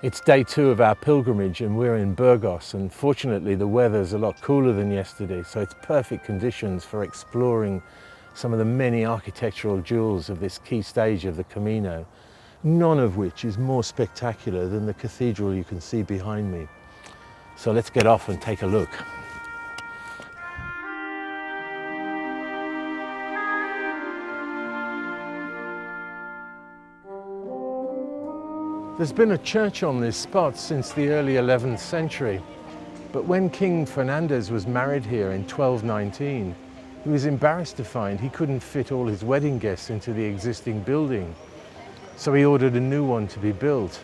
It's day 2 of our pilgrimage and we're in Burgos, and fortunately the weather's a lot cooler than yesterday, so it's perfect conditions for exploring some of the many architectural jewels of this key stage of the Camino, none of which is more spectacular than the cathedral you can see behind me. So let's get off and take a look. There's been a church on this spot since the early 11th century, but when King Fernandez was married here in 1219, he was embarrassed to find he couldn't fit all his wedding guests into the existing building, so he ordered a new one to be built.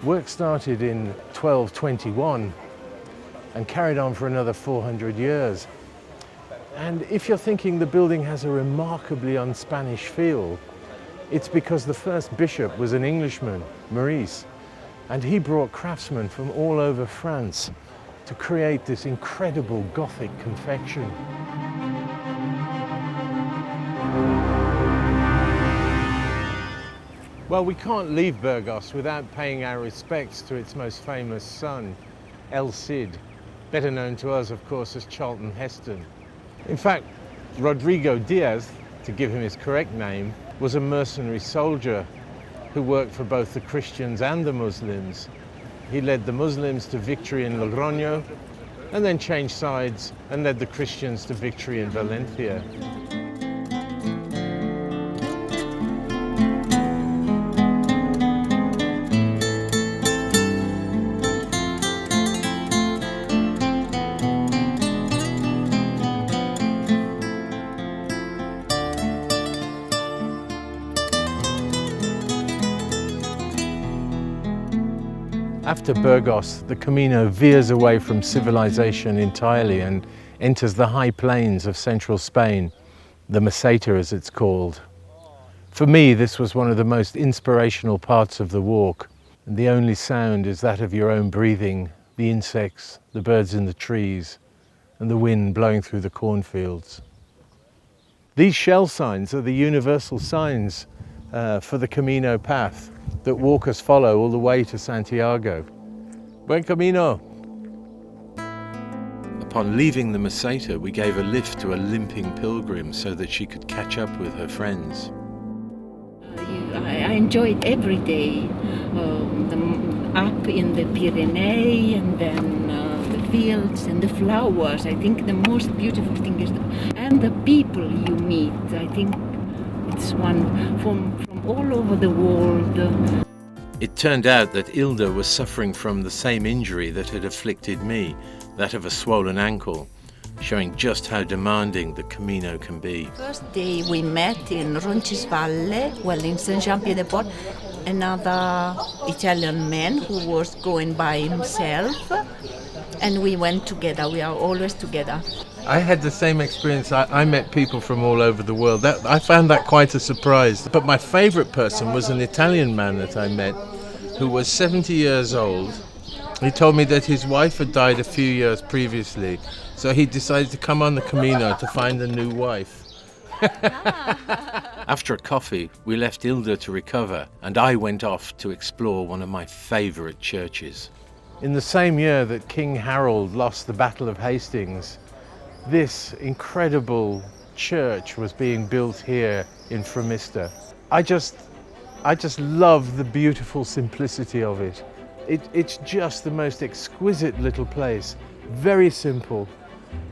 Work started in 1221 and carried on for another 400 years. And if you're thinking the building has a remarkably un-Spanish feel, it's because the first bishop was an Englishman, Maurice, and he brought craftsmen from all over France to create this incredible Gothic confection. Well, we can't leave Burgos without paying our respects to its most famous son, El Cid, better known to us, of course, as Charlton Heston. In fact, Rodrigo Diaz, to give him his correct name, was a mercenary soldier who worked for both the Christians and the Muslims. He led the Muslims to victory in Logroño and then changed sides and led the Christians to victory in Valencia. After Burgos, the Camino veers away from civilization entirely and enters the high plains of central Spain, the Meseta as it's called. For me, this was one of the most inspirational parts of the walk. And the only sound is that of your own breathing, the insects, the birds in the trees, and the wind blowing through the cornfields. These shell signs are the universal signs for the Camino path that walkers follow all the way to Santiago. Buen camino! Upon leaving the Meseta, we gave a lift to a limping pilgrim so that she could catch up with her friends. I enjoyed every day, up in the Pyrenees and then the fields and the flowers. I think the most beautiful thing is and the people you meet. I think it's one from all over the world. It turned out that Ilda was suffering from the same injury that had afflicted me, that of a swollen ankle, showing just how demanding the Camino can be. First day we met in Roncisvalle, well, in Saint-Jean-Pied-de-Port, another Italian man who was going by himself, and we went together. We are always together. I had the same experience. I met people from all over the world. I found that quite a surprise. But my favorite person was an Italian man that I met who was 70 years old. He told me that his wife had died a few years previously, so he decided to come on the Camino to find a new wife. After a coffee, we left Ilda to recover, and I went off to explore one of my favorite churches. In the same year that King Harold lost the Battle of Hastings, this incredible church was being built here in Framista. I just love the beautiful simplicity of it. It's just the most exquisite little place. Very simple,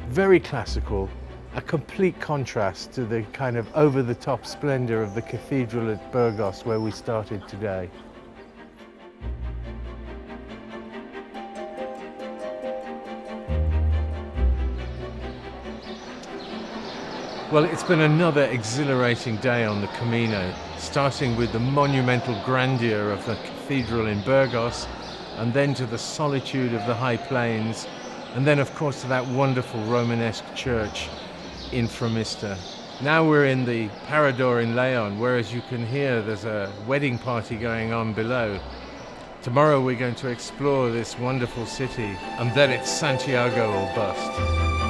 very classical, a complete contrast to the kind of over-the-top splendor of the cathedral at Burgos where we started today. Well, it's been another exhilarating day on the Camino, starting with the monumental grandeur of the cathedral in Burgos, and then to the solitude of the high plains, and then of course to that wonderful Romanesque church in Framista. Now we're in the Parador in Leon, where, as you can hear, there's a wedding party going on below. Tomorrow we're going to explore this wonderful city, and then it's Santiago or bust.